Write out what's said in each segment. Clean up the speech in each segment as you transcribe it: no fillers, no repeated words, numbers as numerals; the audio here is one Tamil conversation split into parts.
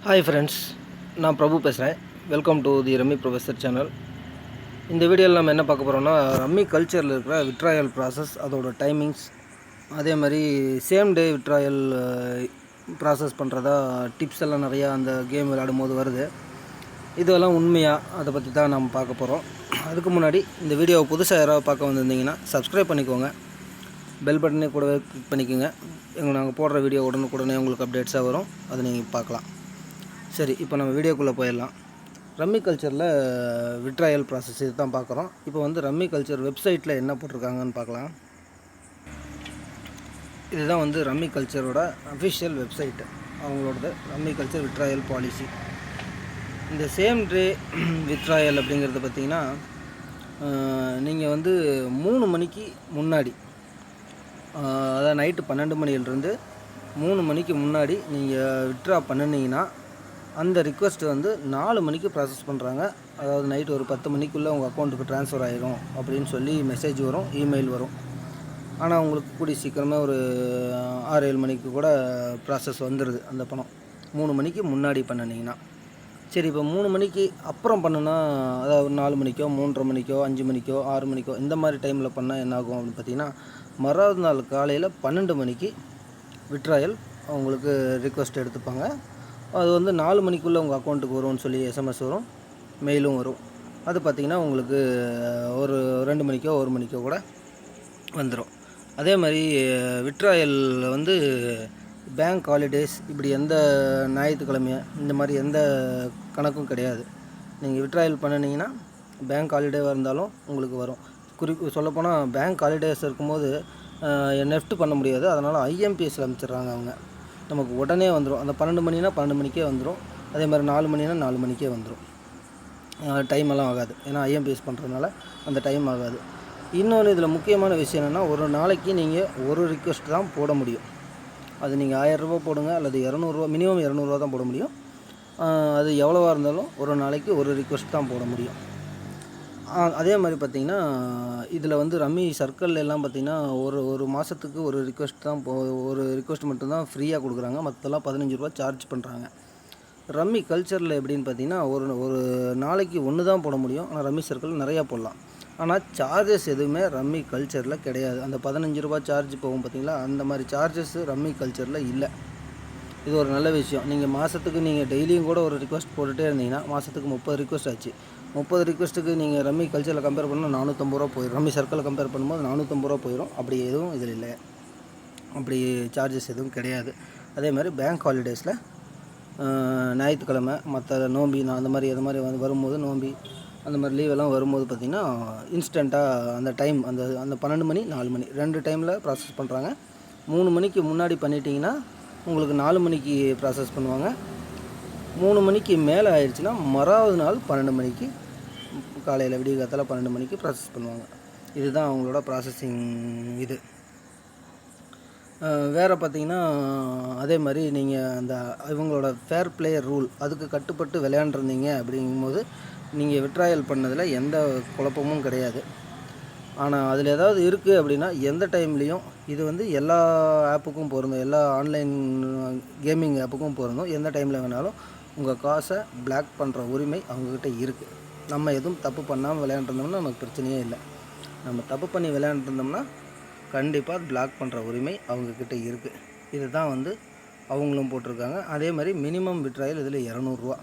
ஹாய் ஃப்ரெண்ட்ஸ், நான் பிரபு பேசுகிறேன். Welcome to the rummy professor channel. இந்த வீடியோவில் நம்ம என்ன பார்க்க போகிறோம்னா, ரம்மி கல்ச்சரில் இருக்கிற விட்ராயல் ப்ராசஸ், அதோட டைமிங்ஸ், அதே மாதிரி சேம் டே விட்ராயல் ப்ராசஸ் பண்ணுறதா டிப்ஸ் எல்லாம் நிறையா அந்த கேம் விளையாடும் போது வருது. இதெல்லாம் உண்மையாக அதை பற்றி தான் நம்ம பார்க்க போகிறோம். அதுக்கு முன்னாடி இந்த வீடியோவை புதுசாக யாராவது பார்க்க வந்திருந்தீங்கன்னா சப்ஸ்கிரைப் பண்ணிக்கோங்க, பெல் பட்டனே கூடவே கிளிக் பண்ணிக்கோங்க. நாங்கள் போடுற வீடியோ உடனுக்குடனே உங்களுக்கு அப்டேட்ஸாக வரும், அதை நீங்கள் பார்க்கலாம். சரி, இப்போ நம்ம வீடியோக்குள்ளே போயிடலாம். ரம்மி கல்ச்சரில் விட்ராயல் ப்ராசஸ் இது தான் பார்க்குறோம். இப்போ வந்து ரம்மி கல்ச்சர் வெப்சைட்டில் என்ன போட்டிருக்காங்கன்னு பார்க்கலாம். இதுதான் வந்து ரம்மி கல்ச்சரோட அஃபிஷியல் வெப்சைட்டு, அவங்களோடது ரம்மி கல்ச்சர் விட்ராயல் பாலிசி. இந்த சேம் டே விட்ராயல் அப்படிங்கிறது பார்த்திங்கன்னா, நீங்கள் வந்து 3 மணிக்கு முன்னாடி, அதாவது நைட்டு 12 மணியிலிருந்து 3 மணிக்கு முன்னாடி நீங்கள் விட்ரா பண்ணினீங்கன்னா அந்த ரிக்வெஸ்ட் வந்து 4 மணிக்கு ப்ராசஸ் பண்ணுறாங்க. அதாவது நைட் ஒரு 10 மணிக்குள்ளே உங்கள் அக்கௌண்ட்டுக்கு ட்ரான்ஸ்ஃபர் ஆகிடும் அப்படின்னு சொல்லி மெசேஜ் வரும், இமெயில் வரும். ஆனால் உங்களுக்கு கூடி சீக்கிரமே ஒரு 6-7 மணிக்கு கூட ப்ராசஸ் வந்துடுது அந்த பணம், 3 மணிக்கு முன்னாடி பண்ணினீங்கன்னா. சரி, இப்போ 3 மணிக்கு அப்புறம் பண்ணுனா, அதாவது 4 மணிக்கோ 3:30 மணிக்கோ 5 மணிக்கோ 6 மணிக்கோ இந்த மாதிரி டைமில் பண்ணால் என்ன ஆகும் அப்படின்னு பார்த்தீங்கன்னா, மறாவது நாள் காலையில் 12 மணிக்கு விட்ராயல் அவங்களுக்கு ரிக்வெஸ்ட் எடுத்துப்பாங்க. அது வந்து 4 மணிக்குள்ளே உங்கள் அக்கௌண்ட்டுக்கு வரும்னு சொல்லி எஸ்எம்எஸ் வரும், மெயிலும் வரும். அது பார்த்திங்கன்னா உங்களுக்கு ஒரு 2 மணிக்கோ 1 மணிக்கோ கூட வந்துடும். அதே மாதிரி விட்ராயல் வந்து பேங்க் ஹாலிடேஸ் இப்படி எந்த ஞாயிற்றுக்கிழமை இந்த மாதிரி எந்த கணக்கும் கிடையாது. நீங்கள் விட்ராயல் பண்ணினீங்கன்னா பேங்க் ஹாலிடேவாக இருந்தாலும் உங்களுக்கு வரும். சொல்லப்போனால் பேங்க் ஹாலிடேஸ் இருக்கும்போது நெஃப்ட் பண்ண முடியாது, அதனால் ஐஎம்பிஎஸ்சில் அனுப்பிச்சிட்றாங்க அவங்க. நமக்கு உடனே வந்துடும். அந்த 12 மணினா 12 மணிக்கே வந்துடும். அதே மாதிரி 4 மணினா 4 மணிக்கே வந்துடும். டைம் எல்லாம் ஆகாது, ஏன்னா ஐஎம்பிஎஸ் பண்ணுறதுனால அந்த டைம் ஆகாது. இன்னொன்று இதில் முக்கியமான விஷயம் என்னென்னா, ஒரு நாளைக்கு நீங்கள் ஒரு ரிக்வெஸ்ட் தான் போட முடியும். அது நீங்கள் 1000 ரூபா போடுங்க அல்லது 200 மினிமம் 200 தான் போட முடியும். அது எவ்வளோவா இருந்தாலும் ஒரு நாளைக்கு ஒரு ரிக்வெஸ்ட் தான் போட முடியும். அதே மாதிரி பார்த்திங்கன்னா, இதில் வந்து ரம்மி சர்க்கிள் எல்லாம் பார்த்திங்கன்னா ஒரு மாதத்துக்கு ஒரு ரிக்வெஸ்ட் தான் ஒரு ரிக்வெஸ்ட் மட்டும்தான் ஃப்ரீயாக கொடுக்குறாங்க, மற்றெல்லாம் 15 ரூபா சார்ஜ் பண்ணுறாங்க. ரம்மி கல்ச்சரில் எப்படின்னு பார்த்திங்கன்னா, ஒரு நாளைக்கு 1 தான் போட முடியும். ஆனால் ரம்மி சர்க்கிள் நிறையா போடலாம். ஆனால் சார்ஜஸ் எதுவுமே ரம்மி கல்ச்சரில் கிடையாது. அந்த 15 ரூபா சார்ஜ் போகும் பார்த்திங்களா, அந்த மாதிரி சார்ஜஸ் ரம்மி கல்ச்சரில் இல்லை. இது ஒரு நல்ல விஷயம். நீங்கள் மாதத்துக்கு நீங்கள் டெய்லியும் கூட ஒரு ரிக்வெஸ்ட் போட்டுகிட்டே இருந்தீங்கன்னா மாதத்துக்கு 30 ரிக்வெஸ்ட் ஆச்சு. 30 ரிக்வெஸ்ட்டுக்கு நீங்கள் ரம்மி கல்ச்சரில் கம்பேர் பண்ணால் 450 ரூபா போயிடும். ரம்மி சர்க்கிளில் கம்பேர் பண்ணும்போது 450 ரூபா போயிடும். அப்படி எதுவும் இதில் இல்லை, அப்படி சார்ஜஸ் எதுவும் கிடையாது. அதே மாதிரி பேங்க் ஹாலிடேஸில் ஞாயிற்றுக்கிழமை மற்ற நோம்பி அந்த மாதிரி அது மாதிரி வரும்போது நோம்பி அந்த மாதிரி லீவெல்லாம் வரும்போது பார்த்திங்கன்னா இன்ஸ்டண்ட்டாக அந்த டைம் அந்த 12 மணி 4 மணி 2 டைமில் ப்ராசஸ் பண்ணுறாங்க. 3 மணிக்கு முன்னாடி பண்ணிட்டீங்கன்னா உங்களுக்கு 4 மணிக்கு ப்ராசஸ் பண்ணுவாங்க. 3 மணிக்கு மேலே ஆயிடுச்சுன்னா மறாவது நாள் 12 மணிக்கு காலையில் விடிய காலத்தில் 12 மணிக்கு ப்ராசஸ் பண்ணுவாங்க. இதுதான் அவங்களோட ப்ராசஸிங். இது வேறு பார்த்திங்கன்னா, அதே மாதிரி நீங்கள் அந்த இவங்களோட ஃபேர் பிளேயர் ரூல் அதுக்கு கட்டுப்பட்டு விளையாண்டுருந்தீங்க அப்படிங்கும்போது நீங்கள் விட்ராயல் பண்ணதில் எந்த குழப்பமும் கிடையாது. ஆனால் அதில் ஏதாவது இருக்குது அப்படின்னா எந்த டைம்லேயும் இது வந்து எல்லா ஆப்புக்கும் பொருந்தும், எல்லா ஆன்லைன் கேமிங் ஆப்புக்கும் பொருந்தும். எந்த டைமில் வேணாலும் உங்கள் காசை பிளாக் பண்ணுற உரிமை அவங்கக்கிட்ட இருக்குது. நம்ம எதுவும் தப்பு பண்ணாமல் விளையாண்டுருந்தோம்னா நமக்கு பிரச்சனையே இல்லை. நம்ம தப்பு பண்ணி விளையாண்டுருந்தோம்னா கண்டிப்பாக பிளாக் பண்ணுற உரிமை அவங்கக்கிட்ட இருக்குது. இது தான் வந்து அவங்களும் போட்டிருக்காங்க. அதே மாதிரி மினிமம் விட்ராயல் இதில் 200 ரூபா.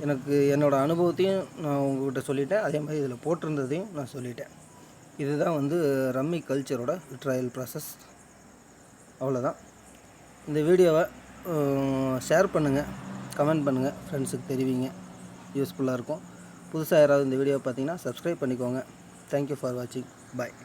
எனக்கு என்னோடய அனுபவத்தையும் நான் உங்கள்கிட்ட சொல்லிட்டேன், அதே மாதிரி இதில் போட்டிருந்ததையும் நான் சொல்லிட்டேன். இதுதான் வந்து ரம்மி கல்ச்சரோட விட்ராயல் ப்ராசஸ். அவ்வளோதான். இந்த வீடியோவை ஷேர் பண்ணுங்கள், கமெண்ட் பண்ணுங்கள், ஃப்ரெண்ட்ஸுக்கு தெரிவிங்க, யூஸ்ஃபுல்லாக இருக்கும். புதுசாக யாராவது இந்த வீடியோவை பார்த்தீங்கன்னா சப்ஸ்கிரைப் பண்ணிக்கோங்க. தேங்க்யூ ஃபார் வாட்சிங். பாய்.